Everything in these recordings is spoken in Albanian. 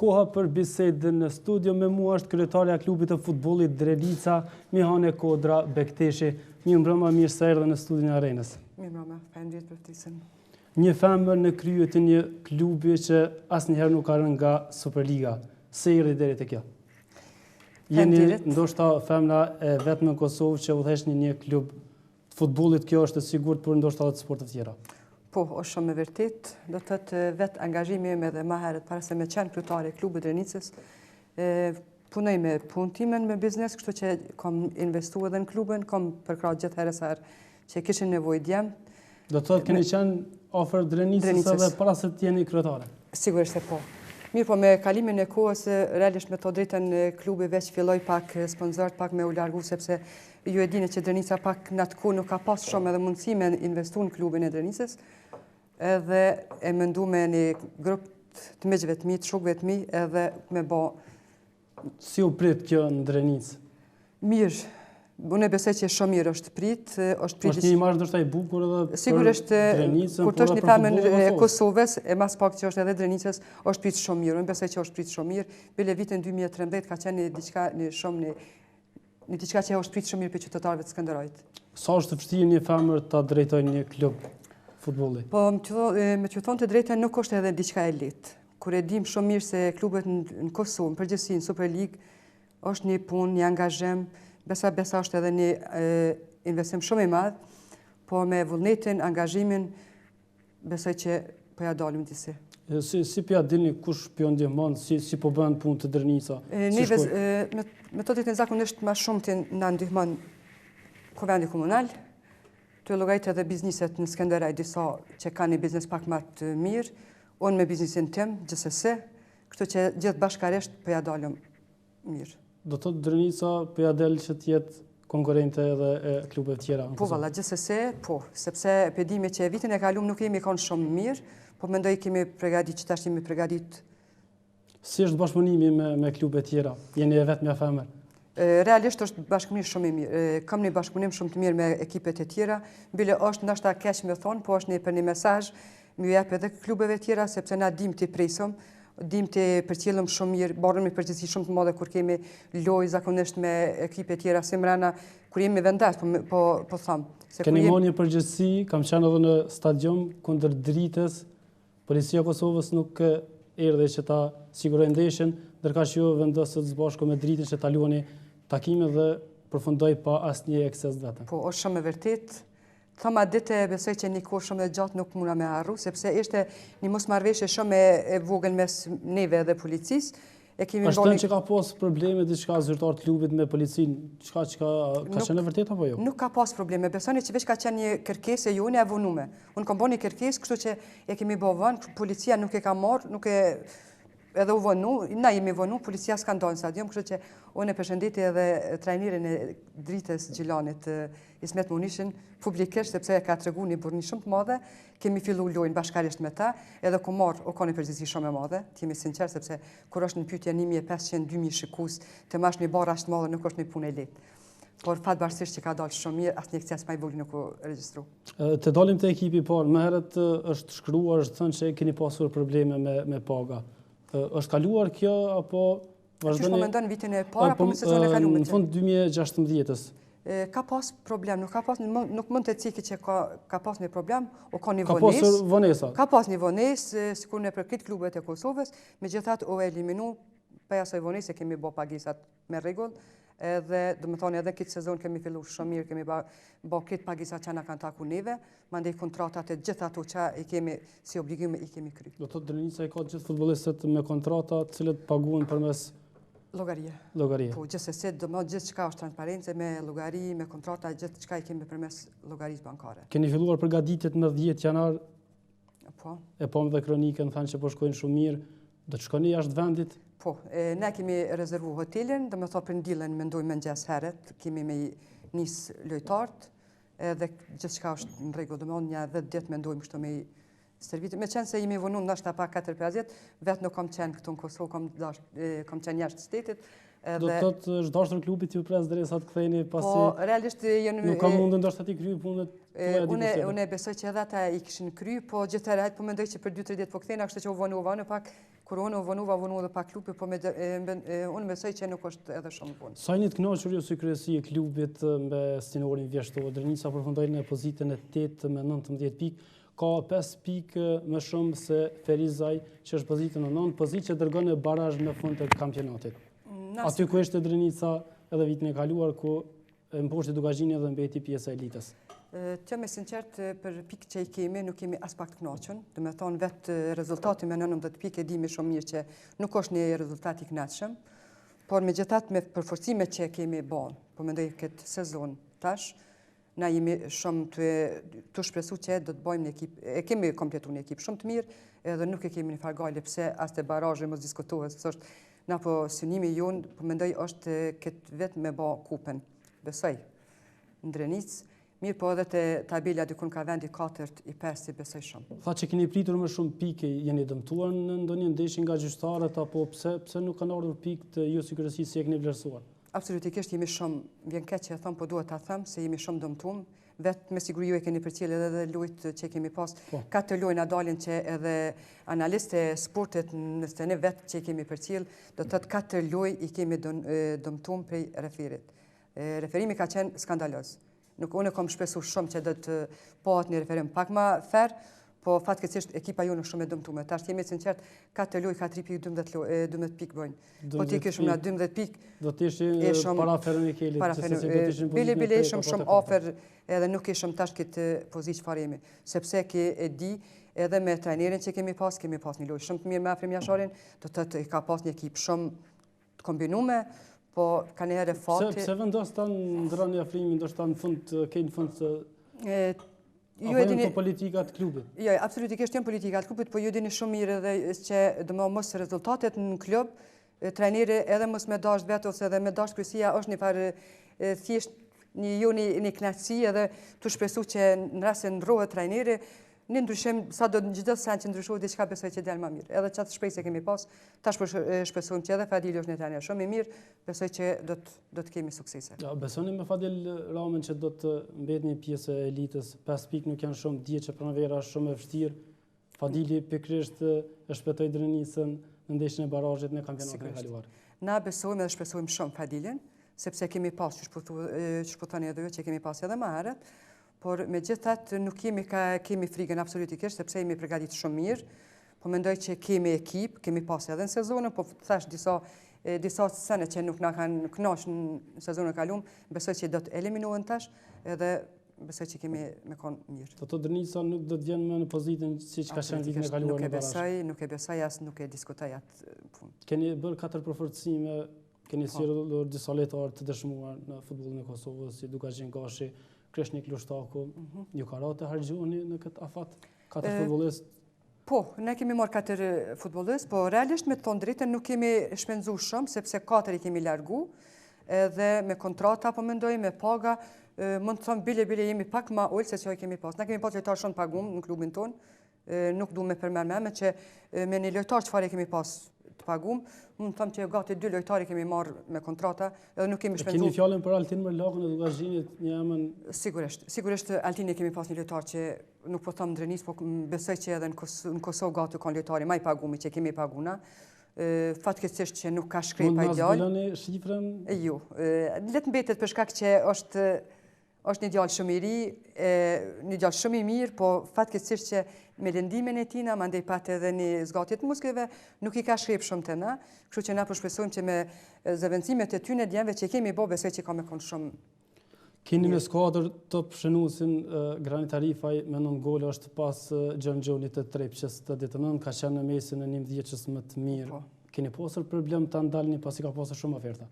koha për bisedën në studio. Me mua është kryetarja e klubit të futbollit Drelica, Mihane Kodra Bekteshi. Mirëmbrëma, mirë se erdhe në studion e Arenës. Mirëmbrëma, faleminderit për ftesën. Një femër në krye të një klubi që asnjëherë nuk ka rënë nga Superliga. Se erdhi deri te kjo? Jeni ndoshta femra e vetme në Kosovë që udhëheq në një klub të futbollit, kjo është e sigurt, por ndoshta edhe të sporteve të tjera. Po, është shumë e vërtet. Do të thotë vetë angazhimi im edhe më herët para se me qenë kryetare e klubit Drenicës, punoj me punën time me biznes, kështu që kam investuar edhe në klubin, kam përkrah gjithë herës që kishin nevojë djem. Do të thotë keni qenë afër Drenicës edhe para se të jeni kryetare? Sigurisht se po. Mirë, po me kalimin e kohës, realisht me të drejtën klubi veç filloi pak sponsorët pak me u largu, sepse ju e dini që Drenica pak në atë kohë nuk ka pas shumë edhe mundësi me investu në klubin e Drenicës, edhe e mendu me një grup të miqve të mi, të shokëve të mi, edhe me bo... Si u prit kjo në Drenicë? Mirë, unë e besoj që shumë mirë është prit. është një imazh ndoshta i bukur edhe për Drenicën, kur të është një femër e Kosovës, e mas pak që është edhe Drenicës, është prit shumë mirë. Unë besoj që është prit shumë mirë. Bile vitin 2013 ka qenë një diçka që është prit shumë mirë për qytetarëve të Skënderajit. Sa është vështirë një femër ta drejtojë një klub futbolli? Po, me që thonë të drejtën, nuk është edhe diçka e lehtë. Kur e dim shumë mirë se klubet në Kosovë, në përgjithësi në Super League, është një punë, një angazhem, besa është edhe një investim shumë i madh, po me vullnetin, angazhimin, besoj që po ja dalim disi. Si po ja dilni, kush po ndihmon, si po bën punë të Drenica? Me të drejtën zakonisht më shumë të na ndihmon Kuvendi Komunal, të llogarit edhe bizneset në Skënderaj, disa që kanë një biznes pak më të mirë, unë me biznesin tim, gjithsesi, kështu që gjithë bashkarisht po ja dalim mirë. Do të thotë Drenica po ja del që të jetë konkurrente edhe e klubeve tjera? Po valla, gjithsesi, po, sepse pe dimi që vitin e kaluar nuk jemi kanë shumë mirë, po mendoj kemi përgatitur, që tash jemi përgatitur. Si është bashkëpunimi me klube tjera? Jeni e vetmja femër? Realisht është bashkëpunim shumë i mirë. Kam një bashkëpunim shumë të mirë me ekipet e tjera, bile është ndoshta keq me thonë, po është për një mesazh më jep edhe klubeve tjera, sepse na dim të presim, dim të përcjellëm shumë mirë, barëm një përgjegjësi shumë të madhe kur kemi lojë zakonisht me ekipe tjera si mbrana, kur jemi vendas, po them. Keni marrë një përgjegjësi, kam qenë edhe në stadium kundër Dritës, Policia e Kosovës nuk erdhi që ta sigurojë ndeshjen, ndërkaq ju vendosët së bashku me Dritën që ta luani takime dhe përfundoi pa asnjë ekses vetëm. Po, është shumë e vërtetë. Thama ditë besoj që një kohë shumë e gjatë nuk muna me harru, sepse ishte një mosmarrëveshje shumë e vogël mes neve dhe policisë. Ashtu që ka pas probleme diçka zyrtar të klubit me policinë, çka ka qenë vërtet apo jo? Nuk ka pas probleme, besoni që veç ka qenë një kërkesë e jone e vonume. Unë kam bërë një kërkesë, kështu që e kemi bërë vonë, policia nuk e ka marrë, nuk e edhe u vonu, na jemi vonu, policia s'ka ndonë në stadium, kështu që unë e përshëndeti edhe trajnerin e Dritës Gjilanit, Ismet Munishin, publikisht, sepse e ka tregu një burni shumë të madhe, kemi fillu lojnë bashkarisht me ta, edhe ku marrë, o ka një përgjithësi shumë e madhe, t'jemi sinqerë, sepse kur është në pyetje 1500-2000 shikus, të mash një barë ashtë madhe, nuk është një punë e lehtë. Por fatbarësisht që ka dalë shumë mirë, asë një ekces ma i vogël nuk u regjistru. Të dalim të ekipi parë, më herët është shkruar, është thënë që keni pasur probleme me paga. Është kaluar kjo, apo vazhdoni? Që shpomendon vitin e parë, apo në sezonin e kaluar? Në fund 2016-ës. Ka pas problem, nuk mund të ciki që ka pas një problem, o ka një vonesë. Ka pasur vonesa? Ka pas një vonesë, sikur në përkit klubet e Kosovës, me gjithat o eliminu, për asoj vonesë kemi bo pagisat me rregull, edhe do më thoni edhe këtë sezon kemi fillu shumë mirë, kemi bo këtë pagisat që na kanë taku neve, mandej kontratat e gjitha ato që i kemi si obligime i kemi kry. Do të Drenica i ka gjithë futbolistët me kontrata, cilët paguhen përmes llogarie. Po, gjithsesi, do më gjithë çka është transparente me llogari, me kontrata, gjithë çka i kemi përmes llogarisë bankare. Keni filluar përgatitjet me 10 janar? Po. E pam dhe kronikën, thanë që po shkojnë shumë mirë. Do të shkoni jashtë vendit? Po, ne kemi rezervu hotelin, do më thonë për ndilën mendojmë mëngjes herët, kemi me nis lojtarët, edhe gjithë çka është në rregull, do më thonë një 10 ditë mendojmë kështu me servitë. Me qenë se jemi vonu ndoshta pa 4-5 ditë, vetë nuk kam qenë këtu në Kosovë, kam qenë jashtë shtetit, Do të thotë është dashur klubit ju pres derisa të ktheheni pasi. Po, realisht nuk ka mundë ndoshta ti kryej punët tuaja diku. Unë besoj që edhe ata i kishin kry, po gjithëherë po mendoj që për 2-3 ditë po kthehena, kështu që u vonuva pak kur unë u vonova edhe pak klubi, po unë besoj që nuk është edhe shumë punë. Sa jeni të kënaqur ju si kryesi e klubit me stinorin vjeshtor? Drenica përfundoi në pozitën e 8 me 19 pikë. Ka 5 pikë më shumë se Ferizaj, që është pozitën e 9, pozitë që dërgon në barazh në fund të kampionatit. Aty ku ishte Drenica edhe vitin e kaluar, ku mposhti Dugazhini edhe mbeti pjesë e elitës. Që me sinqert për pikë që i kemi, nuk kemi as pak të kënaqur. Do të thonë vetë rezultati me 19 pikë e dimi shumë mirë që nuk është një rezultat i kënaqshëm, por megjithatë me përforcimet që kemi bën, po mendoj këtë sezon tash, na jemi shumë të shpresu që do të bëjmë një ekip, e kemi kompletuar një ekip shumë të mirë, edhe nuk e kemi një fargale pse as te barazhi mos diskutohet, se është na po synimi jon, po mendoj është këtë vetë me bë kupën. Besoj në Drenicë, mirë po edhe te tabela dikun ka vendi 4 i 5 i besoj shumë. Tha që keni pritur më shumë pikë, jeni dëmtuar në ndonjë ndeshje nga gjyqtarët apo pse nuk kanë ardhur pikë të ju si kryesi si e keni vlerësuar? Absolutikisht jemi shumë, vjen keq që e them, po duhet ta them se jemi shumë dëmtuar. Vetë me siguri ju e keni përcjell edhe lojtë që kemi pas. Ka të lojna dalin që edhe analiste sportit në stene vetë që kemi përcjell, do të thotë 4 lojë i kemi dëmtuar prej referit. Referimi ka qenë skandaloz. Unë kam shpresur shumë që do të pohet një referim pak më fair, po fatkeqësisht ekipa jonë shumë e dëmtuar. Tash jemi sinqert, 4 lojë, 4 pikë, 12 pikë bëjnë. Po ti ke shumë na 12 pikë. Do të ishin para Feronikelit. Bile ishim shumë afer edhe nuk ishim tash këtë pozitë çfarë jemi, sepse e di edhe me trajnerin që kemi pas një lojë shumë të mirë me Afrim Jasharin, do të thotë ka pas një ekip shumë të kombinuar, po kanë herë fati. Pse vendos ta ndroni Afrimin ndoshta në fund ju e dini politikat klubit. Jo, absolutikisht janë politikat klubit, po ju dini shumë mirë edhe që mos rezultatet në klub, trajneri edhe mos me dash vetë ose edhe me dash kryesia është një farë thjesht një kënaqësi edhe të shpresu që në rast se ndrohet trajneri, në ndryshim sa do në çdo sen që ndryshohet diçka besoj që del më mirë. Edhe çat shpresë kemi pas, tash po shpresojmë që edhe Fadili është një trajner shumë i mirë, besoj që do të kemi suksese. Ja, besoni me Fadil Ramen që do të mbetet një pjesë e elitës, 5 pikë nuk janë shumë, dihet që pranvera është shumë e vështirë. Fadili pikërisht e shpëtoi Drenicën në ndeshjen e barazhit në kampionatin e kaluar. Na besojmë dhe shpresojmë shumë Fadilin, sepse kemi pas që shpëtoni edhe ju që kemi pas edhe më herët. Por me gjithat nuk kemi frikën absolutikisht, sepse jemi përgatitur shumë mirë, po mendoj që kemi ekip, kemi pas edhe në sezonën, po thash disa sene që nuk na kanë kënaqur në sezonën e kaluar, besoj që do të eliminohen tash, edhe besoj që kemi me konë mirë. Do të Drenica nuk do të vjen më në pozitën siç ka qenë vitin e kaluar në barazh. Nuk e besoj as nuk e diskutoj atë punë. Keni bërë 4 përforcime, keni sjellur disa lojtarë të dëshmuar në futbollin e Kosovës, si Dugazhin Gashi, Kreshnik Lushtaku, ju ka rate hargjoni në këtë afat 4 futbollistë? Po, ne kemi marrë 4 futbollistë, po realisht me të thonë drejtën nuk kemi shpenzu shumë, sepse 4 i kemi largu, edhe me kontrata, po mendoj, me paga, mund të thonë bile jemi pak ma ullë se që kemi pas. Ne kemi pas lojtarë shumë pagum në klubin tonë, nuk du me përmerme, me që me një lojtarë që fare kemi pas të pagum, mund të thëmë që gati 2 lojtari kemi marrë me kontrata, edhe nuk kemi shpenzu. Keni fjallën për Altin Mërlakën e Dugazhinit një emën? Sigurisht Altini kemi pas një lojtar që nuk po thëmë Drenis, po besoj që edhe në Kosovë gati kanë lojtari ma i pagumi që kemi paguna. Fatkeqësisht që nuk ka shkrej pa ideal. Mund në shifrën? Jo, letë mbetet për shkak që është një djallë shumë i ri, një djallë shumë i mirë, po fatkeqësisht që me lëndimin e tina, mandej pat edhe një zgatjet muskujve, nuk i ka shkrep shumë të na, kështu që na përshpesojmë që me zëvendësimet e tyne djemve që kemi bo, besoj që ka me konë shumë. Keni në skuadër të pëshenusin Granit Arifaj me 9 gole është pas John Gjonit të Trepqës të 89, ka qenë në mesin e 11 më të mirë. Keni pasur problem të ndalni pasi ka pasur shumë oferta?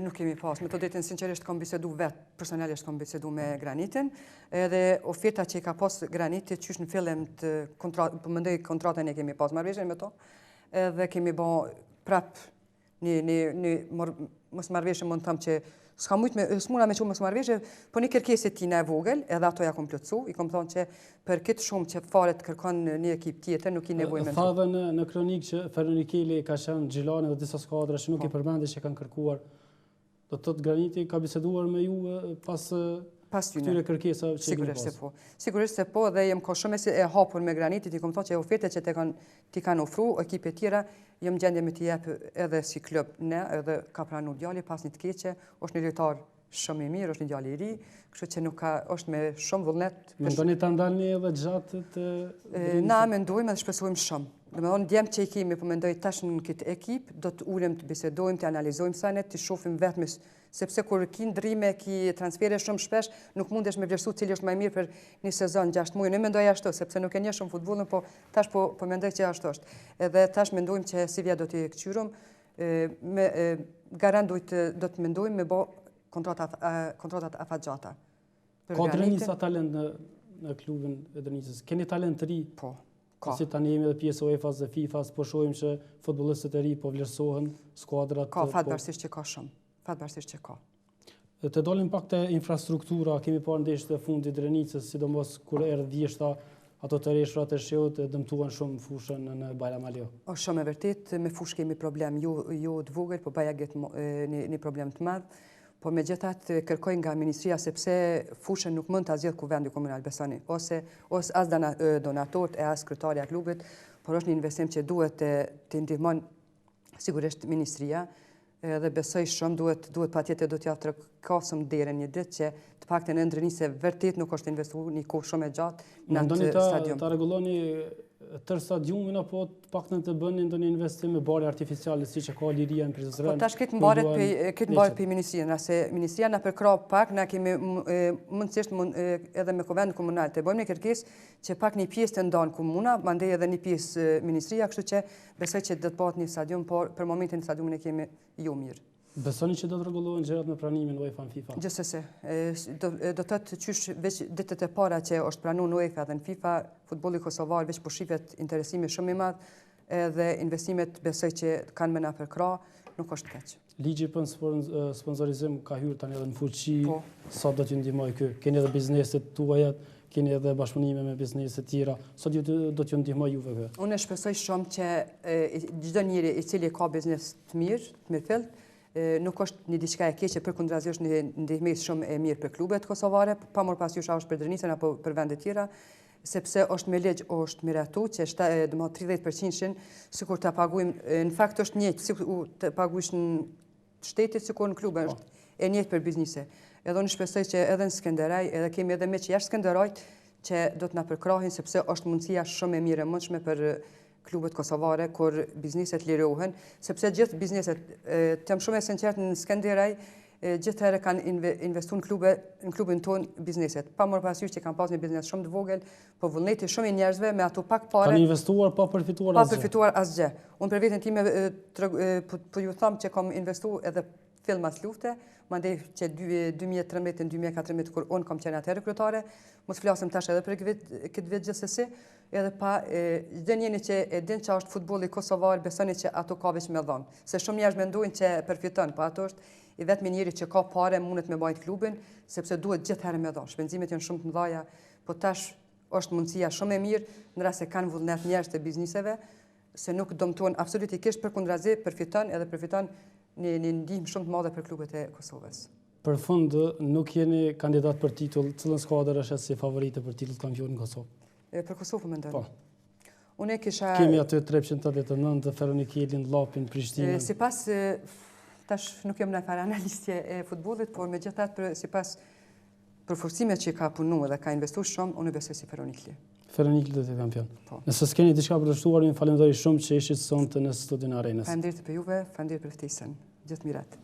Nuk kemi pas. Me të drejtën sinqerisht kam bisedu vetë, personalisht kam bisedu me Granitin, edhe oferta që i ka pas Granitit, qysh në fillim të mëndoj kontratën e kemi pas marrëveshjen me to, edhe kemi ba prap një mos marrëveshje mund të thamë që s'ka mujt s'muna me që më smarveshje, po një kërkesë e tina e vogël, edhe ato ja kom plotësu, i kom thonë që për këtë shumë që fare të kërkon një ekip tjetër, nuk i nevojë me Tha dhe në kronik që Feronikeli ka qenë Gjilani dhe disa skuadra që nuk i përmendi që kanë kërkuar. Do të thotë Graniti ka biseduar me ju pas këtyre kërkesave që Sigurisht se po. Sigurisht se po, dhe jem ka shumë e hapur me Granitit, i kom thonë që oferte që ti kanë ofru, ekipe tjera, jem gjendje me t'i jep edhe si klub ne, edhe ka pranu djali pas një të keqe, është një lojtar shumë i mirë, është një djali i ri, kështu që nuk ka, është me shumë vullnet. Mendoni ta ndalni edhe gjatë të... Na mendojmë edhe shpresojmë shumë. Dhe me thonë, djemë që i kemi, po mendoj tash në këtë ekip, do të ulem të bisedojmë, të analizojmë sanet, të shofim vetëm, sepse kur ki ndrime, ki transfere shumë shpesh, nuk mundesh me vlerësu cili është më mirë për një sezon 6 muaj. Në mendoj ashtu, sepse nuk e një shumë futbolin, po tash po mendoj që ashtu është. Edhe tash mendojmë që si vja do t'i këqyrum, garant do të mendojmë me bo kontratat afatgjata. Ka Drenica talent në klubin e Drenicës? Keni talent të ri? Po. Si tani jemi edhe pjesë UEFA-s dhe FIFA-s, po shohim që futbollistët e ri po vlerësohen, skuadrat... Ka, fatbarësisht që ka shumë. Fatbarësisht që ka. Të dalim pak te infrastruktura, kemi parë ndeshjet e fundit Drenicës, sidomos kur erdhi Vjeshta, ato të reshura të sheut dëmtuan shumë fushën në Bajram Alio. Është shumë e vërtet, me fushë kemi problem, jo të vogël, po baja gjetë një problem të madh. Po me gjithat kërkojnë nga Ministria sepse fushën nuk mund të azjedh Kuvendi Komunal Besani, ose as donatorët e as kryetarja e klubit, por është një investim që duhet të ndihmon sigurisht Ministria, dhe besoj shumë duhet patjetër do t'ja trokasëm derën një ditë që të paktën në Drenicë vërtet nuk është investuar një kohë shumë e gjatë në atë stadium. Ta rregulloni tërë stadiumin apo të paktën të bëni ndonjë investim me bare artificiale siç e ka Liria në Prizren? Po tash këtë mbaret pe Ministrinë, nëse Ministria na përkrah pak, na kemi mundësisht edhe me Kuvend Komunal të bëjmë një kërkesë që pak një pjesë të ndonë komuna, mandej edhe një pjesë Ministria, kështu që besoj që do të bëhet një stadium, por për momentin stadiumin e kemi jo mirë. Besoni që do të rregullohen gjërat me pranimin UEFA në FIFA? Gjithsesi, do të thotë qysh veç ditët e para që është pranuar në UEFA dhe në FIFA, futbolli kosovar veç po shihet interesimi shumë i madh, edhe investimet besoj që kanë më na përkrah, nuk është keq. Ligji për sponsorizim ka hyrë tani edhe në fuqi, sa do t'ju ndihmojë ky? Keni edhe bizneset tuaja, keni edhe bashkëpunime me biznese të tjera, sa do t'ju ndihmojë juve ky? Unë shpresoj shumë që çdo njeri i cili ka biznes të mirëfillt, nuk është një diçka e keqe, përkundrazi është një ndihmës shumë e mirë për klubet kosovare, pa marrë parasysh është për Drenicën apo për vende tjera, sepse është me ligj është miratu që 30% sikur ta paguajmë, në fakt është njëjtë sikur të paguash në shtetit sikur në klube, është e njëjtë për biznise. Edhe unë shpresoj që edhe në Skënderaj, edhe kemi edhe me që jashtë Skënderajt që do të na përkrahin sepse është mundësia shumë e mirë e mundshme për klubet kosovare, kur bizneset lirohen, sepse gjithë bizneset, të jam shumë e sinqert në Skënderaj, gjithë herë kanë investuar në klubin tonë bizneset. Pa marrë parasysh që kanë pas një biznes shumë të vogël, po vullneti shumë i njerëzve me ato pak pare. Kanë investuar pa përfituar asgjë. Pa përfituar asgjë. Unë për veten time po ju them që kam investuar edhe fill mas lufte, mandej që 2013-2014 kur unë kam qenë atëherë kryetare, mos flasim tash edhe për këtë vit gjithsesi, edhe pa çdo njeri që e din që është futbolli kosovar, besoni që ato ka veç me dhon. Se shumë njerëz mendojnë që përfiton, po ato është i vetmi njeri që ka parë mundet me bajt klubin, sepse duhet gjithherë me dhon. Shpenzimet janë shumë të mëdha, po tash është mundësia shumë e mirë në rast se kanë vullnet njerëz të bizneseve, se nuk dëmtojnë absolutikisht, përkundrazi përfiton edhe përfiton një ndihmë shumë të madhe për klubet e Kosovës. Për fund, nuk jeni kandidat për titull, cilën skuadër është si favorite për titull kampion në Kosovë? Për Kosovë mendoj. Po. Unë kisha... Kemi aty 389 të Feronikelin, Llapin, Prishtinën. Sipas, tash nuk jam në fare analistje e futbollit, por megjithatë sipas përforcimet që ka punu dhe ka investuar shumë, unë besoj si Feronikli. Feronikli do të jetë kampion. Po. Nëse s'keni diçka për të shtuar, ju falenderoj shumë që ishit sonte në studion e Arenës. Faleminderit për juve, faleminderit për ftesën. Gjithë mirat.